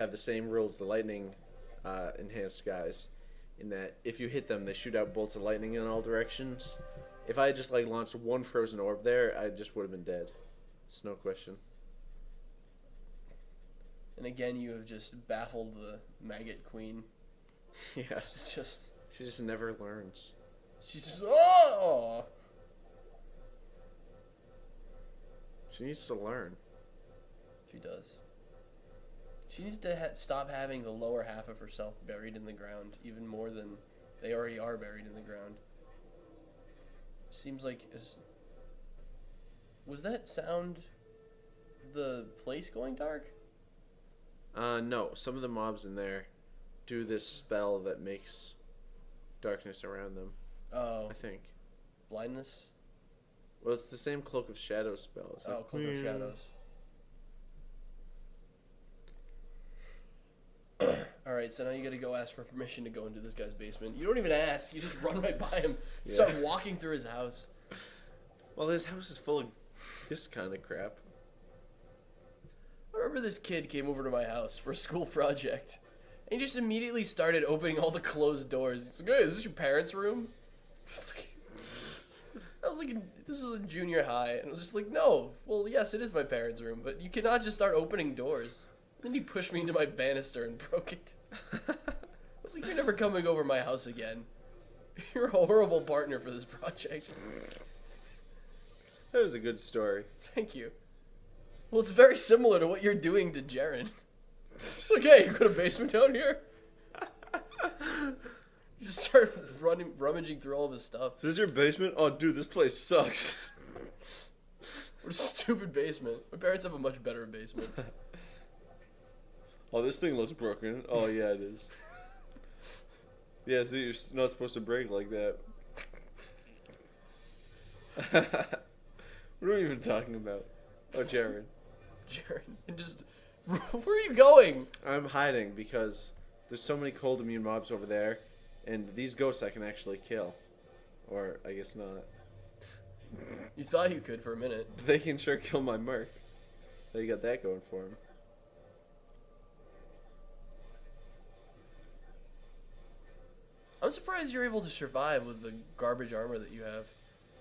have the same rules the lightning enhanced guys, in that if you hit them, they shoot out bolts of lightning in all directions. If I had just like launched one frozen orb there, I just would have been dead. It's no question. And again, you have just baffled the maggot queen. Yeah. She just never learns. She's just oh. She needs to learn. She does. She needs to stop having the lower half of herself buried in the ground, even more than they already are buried in the ground. Seems like was that sound the place going dark? No. Some of the mobs in there do this spell that makes darkness around them. Oh. I think. Blindness? Well, it's the same Cloak of Shadows spell. It's like, Cloak of Shadows. Alright, so now you gotta go ask for permission to go into this guy's basement. You don't even ask, you just run right by him. Yeah. Start walking through his house. Well, his house is full of this kind of crap. I remember this kid came over to my house for a school project. And he just immediately started opening all the closed doors. He's like, hey, is this your parents' room? I was like, this was in junior high. And I was just like, no. Well, yes, it is my parents' room. But you cannot just start opening doors. Then he pushed me into my banister and broke it. I was like, you're never coming over my house again. You're a horrible partner for this project. That was a good story. Thank you. Well, it's very similar to what you're doing to Jaren. Like, hey, you got a basement down here? You just start rummaging through all of his stuff. Is this your basement? Oh, dude, this place sucks. What a stupid basement. My parents have a much better basement. Oh, this thing looks broken. Oh, yeah, it is. Yeah, see, you're not supposed to break like that. What are we even talking about? Oh, Jaren. Jaren, and just... Where are you going? I'm hiding because there's so many cold immune mobs over there, and these ghosts I can actually kill. Or, I guess not. You thought you could for a minute. They can sure kill my merc. They got that going for them. I'm surprised you're able to survive with the garbage armor that you have.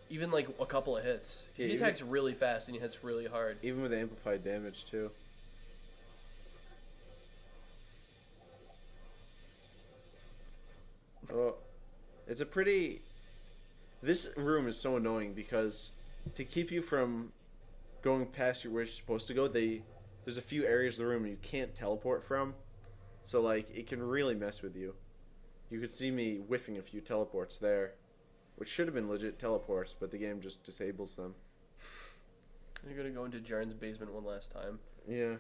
Even like a couple of hits. Yeah, he attacks really fast and he hits really hard. Even with amplified damage too. Oh, it's a pretty... This room is so annoying because to keep you from going past where you're supposed to go, there's a few areas of the room you can't teleport from. So like, it can really mess with you. You could see me whiffing a few teleports there, which should have been legit teleports, but the game just disables them. You're gonna go into Jaren's basement one last time. Yeah.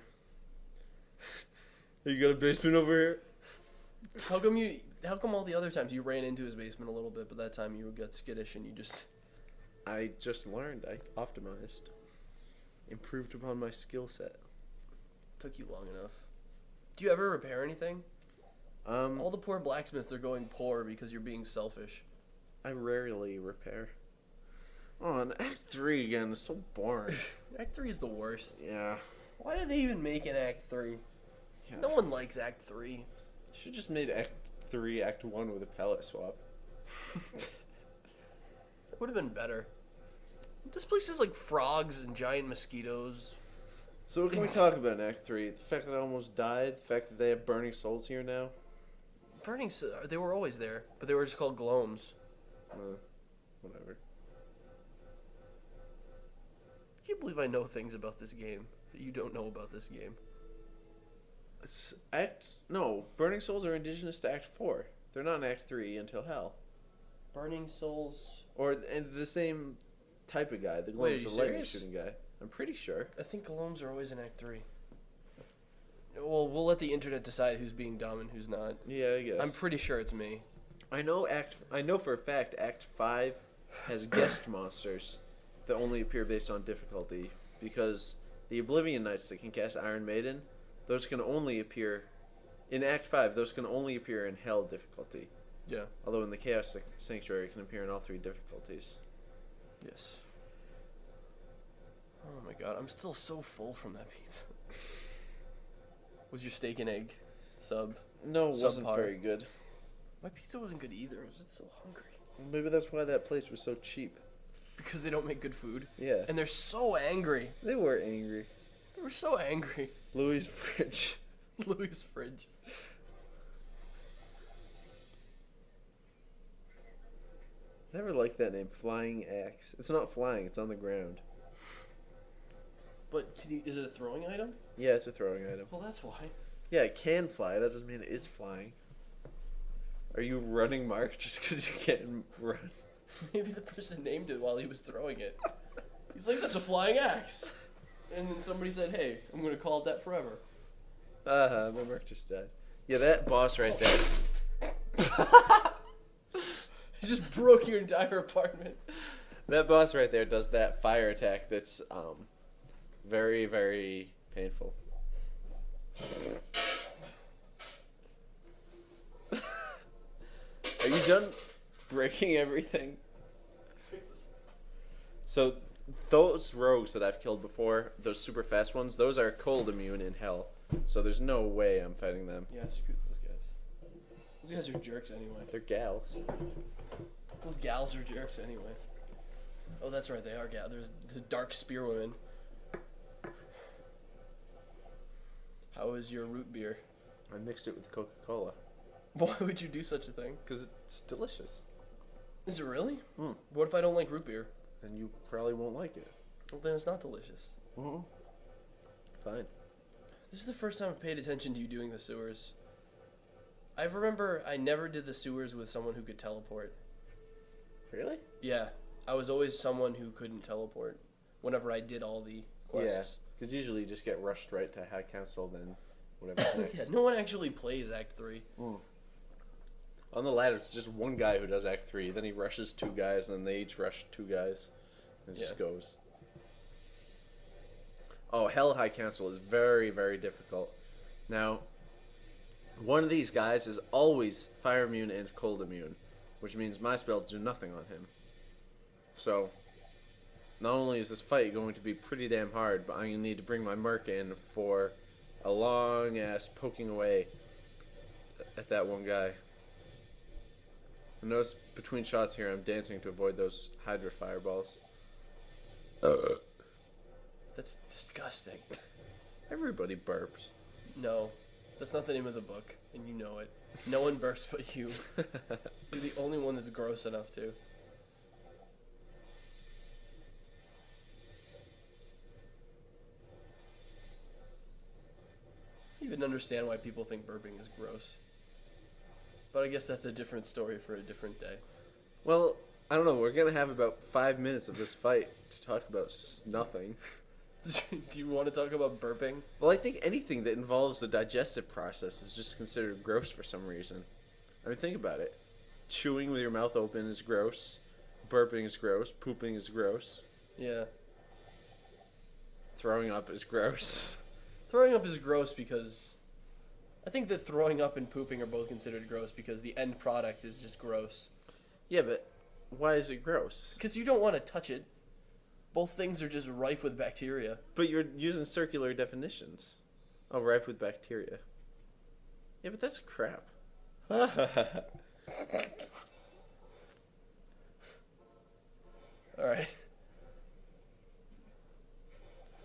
You got a basement over here? How come all the other times you ran into his basement a little bit, but that time you got skittish and you just... I just learned. I optimized. Improved upon my skill set. Took you long enough. Do you ever repair anything? All the poor blacksmiths, they're going poor because you're being selfish. I rarely repair. Oh, and Act 3 again is so boring. Act 3 is the worst. Yeah. Why did they even make an Act 3? Yeah. No one likes Act 3. Should just made Act 3 Act 1 with a palette swap. It would have been better. This place is like frogs and giant mosquitoes. So what can we talk about in Act 3? The fact that I almost died? The fact that they have burning souls here now? They were always there, but they were just called gloams. Whatever. I can't believe I know things about this game that you don't know about this game. No, burning souls are indigenous to Act 4. They're not in Act 3 until Hell. Burning souls... And the same type of guy. The gloam's a lightning shooting guy. I'm pretty sure. I think gloams are always in Act 3. Well, we'll let the internet decide who's being dumb and who's not. Yeah, I guess. I'm pretty sure it's me. I know for a fact Act 5 has guest monsters that only appear based on difficulty, because the Oblivion Knights that can cast Iron Maiden, those can only appear in Act 5. Those can only appear in Hell difficulty. Yeah. Although in the Chaos Sanctuary it can appear in all 3 difficulties. Yes. Oh my god, I'm still so full from that pizza. Was your steak and egg sub? No, it wasn't Subpar. very good. My pizza wasn't good either. I was just so hungry. Maybe that's why that place was so cheap. Because they don't make good food. Yeah. And they're so angry. They were angry. They were so angry. Louis' fridge. Louis' fridge. I never liked that name, Flying Axe. It's not flying, it's on the ground. But is it a throwing item? Yeah, it's a throwing item. Well, that's why. Yeah, it can fly. That doesn't mean it is flying. Are you running, Mark, just because you can't run? Maybe the person named it while he was throwing it. He's like, that's a flying axe. And then somebody said, hey, I'm going to call it that forever. My Mark just died. Yeah, that boss right there. He just broke your entire apartment. That boss right there does that fire attack that's very, very painful. Are you done breaking everything? So those rogues that I've killed before, those super fast ones, those are cold immune in hell. So there's no way I'm fighting them. Yeah, screw those guys. Those guys are jerks anyway. They're gals. Those gals are jerks anyway. Oh, that's right, they are gals. They're the dark spear women. How is your root beer? I mixed it with Coca-Cola. Why would you do such a thing? Because it's delicious. Is it really? Mm. What if I don't like root beer? And you probably won't like it. Well, then it's not delicious. Mm-hmm. Fine. This is the first time I've paid attention to you doing the sewers. I remember I never did the sewers with someone who could teleport. Really? Yeah, I was always someone who couldn't teleport whenever I did all the quests. Yeah, because usually you just get rushed right to High Council, then whatever's next. Yeah, no one actually plays Act 3. Mm. On the ladder, it's just one guy who does Act 3. Then he rushes two guys, and then they each rush two guys. And it just goes. Oh, Hell High Council is very, very difficult. Now, one of these guys is always fire immune and cold immune, which means my spells do nothing on him. So, not only is this fight going to be pretty damn hard, but I'm going to need to bring my Merc in for a long-ass poking away at that one guy. Notice between shots here, I'm dancing to avoid those Hydra fireballs. That's disgusting. Everybody burps. No, that's not the name of the book, and you know it. No one burps but you. You're the only one that's gross enough to. I don't even understand why people think burping is gross. But I guess that's a different story for a different day. Well, I don't know. We're going to have about 5 minutes of this fight to talk about nothing. Do you want to talk about burping? Well, I think anything that involves the digestive process is just considered gross for some reason. I mean, think about it. Chewing with your mouth open is gross. Burping is gross. Pooping is gross. Yeah. Throwing up is gross. Throwing up is gross because... I think that throwing up and pooping are both considered gross because the end product is just gross. Yeah, but why is it gross? Because you don't want to touch it. Both things are just rife with bacteria. But you're using circular definitions. Oh, rife with bacteria. Yeah, but that's crap. Alright.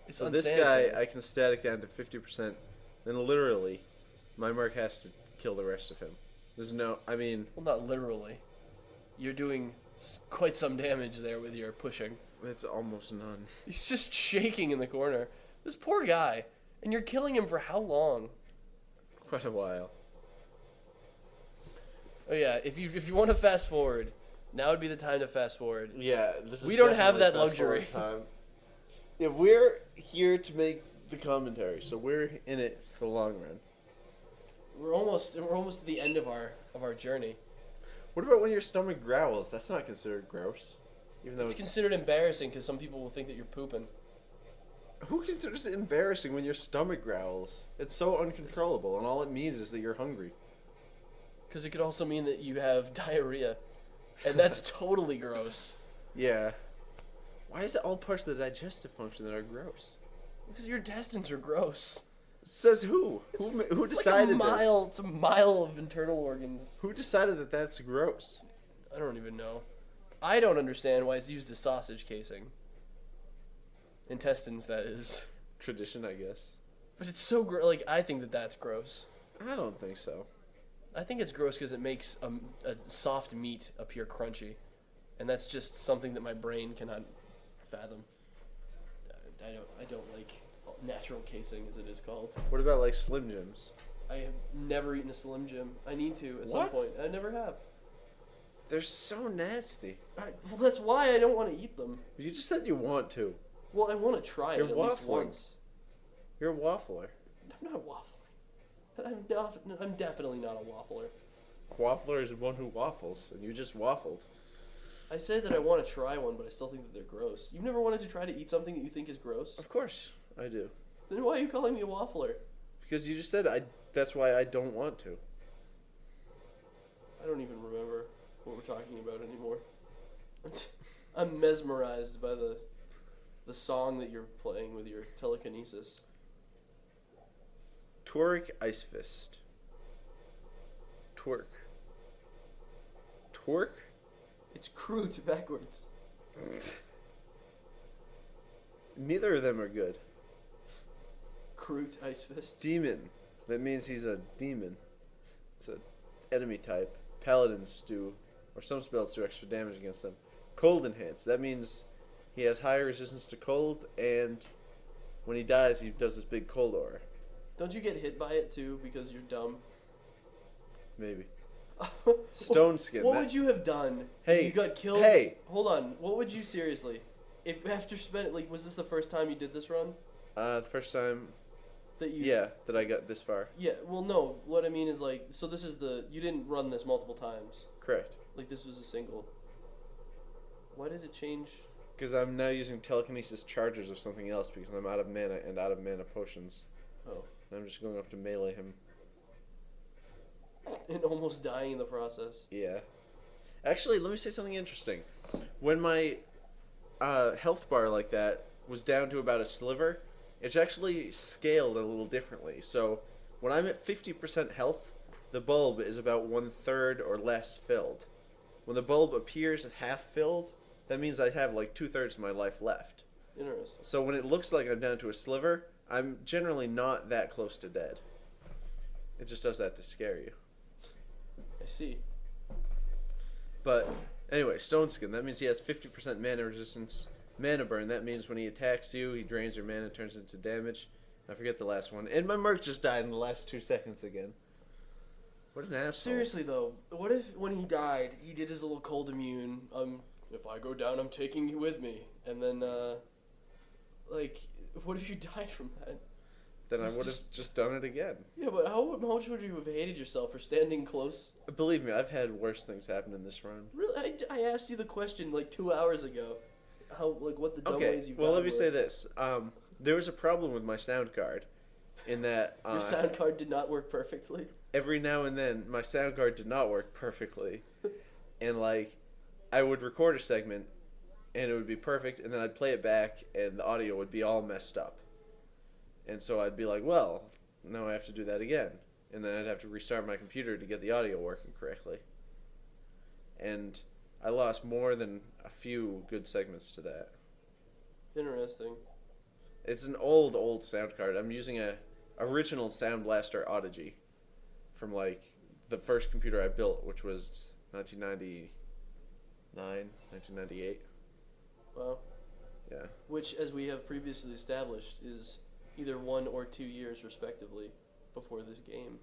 It's So this guy, I can static down to 50%. Then literally, my Merc has to kill the rest of him. There's no, I mean... Well, not literally. You're doing quite some damage there with your pushing. It's almost none. He's just shaking in the corner. This poor guy. And you're killing him for how long? Quite a while. Oh yeah, if you want to fast forward, now would be the time to fast forward. Yeah, this is We don't have definitely that fast luxury. forward time. Yeah, we're here to make the commentary, so we're in it for the long run. We're almost at the end of our journey. What about when your stomach growls? That's not considered gross. Even though It's considered embarrassing because some people will think that you're pooping. Who considers it embarrassing when your stomach growls? It's so uncontrollable, and all it means is that you're hungry. Because it could also mean that you have diarrhea. And that's totally gross. Yeah. Why is it all parts of the digestive function that are gross? Because your intestines are gross. Says who? Who decided this? It's a mile of internal organs. Who decided that that's gross? I don't even know. I don't understand why it's used as sausage casing. Intestines, that is. Tradition, I guess. But it's so gross. Like, I think that that's gross. I don't think so. I think it's gross because it makes a soft meat appear crunchy. And that's just something that my brain cannot fathom. I don't like natural casing, as it is called. What about like Slim Jims? I have never eaten a Slim Jim. I need to at some What? point. I never have. They're so nasty. Well, that's why I don't want to eat them. You just said you want to. Well, I want to try You're it at least waffling. once. You're a waffler. I'm not waffling. I'm definitely not a waffler. Waffler is one who waffles, and you just waffled. I said that I want to try one, but I still think that they're gross. You've never wanted to try to eat something that you think is gross? Of course, I do. Then why are you calling me a waffler? Because you just said that's why I don't want to. I don't even remember what we're talking about anymore. I'm mesmerized by the song that you're playing with your telekinesis. Twerk Ice Fist. Twerk. Twerk? It's crude backwards. Neither of them are good. Crude Ice Fist. Demon. That means he's a demon. It's an enemy type. Paladins do, or some spells do extra damage against them. Cold Enhance. That means he has higher resistance to cold, and when he dies, he does this big cold aura. Don't you get hit by it too because you're dumb? Maybe. Stone Skin. What would you have done? Hey, if you got killed. hey. Hold on. What would you seriously? If after was this the first time you did this run? The first time. That you. Yeah, that I got this far. Yeah. Well, no. What I mean is like, so this is you didn't run this multiple times. Correct. Like this was a single. Why did it change? Because I'm now using telekinesis chargers or something else because I'm out of mana and out of mana potions. Oh. And I'm just going up to melee him. And almost dying in the process. Yeah. Actually, let me say something interesting. When my health bar like that was down to about a sliver, it's actually scaled a little differently. So when I'm at 50% health, the bulb is about 1/3 or less filled. When the bulb appears at half filled, that means I have like 2/3 of my life left. Interesting. So when it looks like I'm down to a sliver, I'm generally not that close to dead. It just does that to scare you. I see. But anyway, Stone Skin, that means he has 50% mana resistance. Mana Burn, that means when he attacks you, he drains your mana, turns it into damage. I forget the last one. And my Merc just died in the last 2 seconds again. What an asshole. Seriously though, what if when he died, he did his little cold immune, if I go down, I'm taking you with me. And then, like, what if you died from that? Then I would have just done it again. Yeah, but how much would you have hated yourself for standing close? Believe me, I've had worse things happen in this run. Really? I asked you the question like 2 hours ago. What the dumb ways you've well, let me were. say this. There was a problem with my sound card in that... Your sound card did not work perfectly? Every now and then, my sound card did not work perfectly. And, like, I would record a segment, and it would be perfect, and then I'd play it back, and the audio would be all messed up. And so I'd be like, well, now I have to do that again. And then I'd have to restart my computer to get the audio working correctly. And I lost more than a few good segments to that. Interesting. It's an old sound card. I'm using a original Sound Blaster Audigy from, like, the first computer I built, which was 1999, 1998. Wow. Yeah. Which, as we have previously established, is either 1 or 2 years, respectively, before this game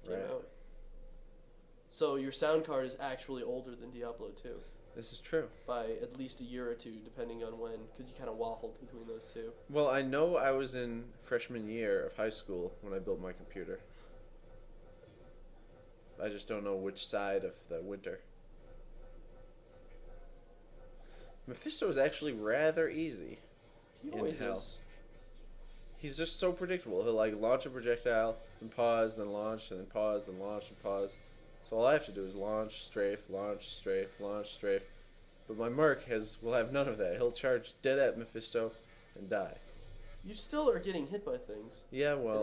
came out. So your sound card is actually older than Diablo 2. This is true. By at least a year or two, depending on when, because you kind of waffled between those two. Well, I know I was in freshman year of high school when I built my computer. I just don't know which side of the winter. Mephisto is actually rather easy. He always hell. is. He's just so predictable. He'll like launch a projectile, and pause, then launch, and then pause, then launch, and pause. So all I have to do is launch, strafe, launch, strafe, launch, strafe. But my Merc will have none of that. He'll charge dead at Mephisto and die. You still are getting hit by things. Yeah, well...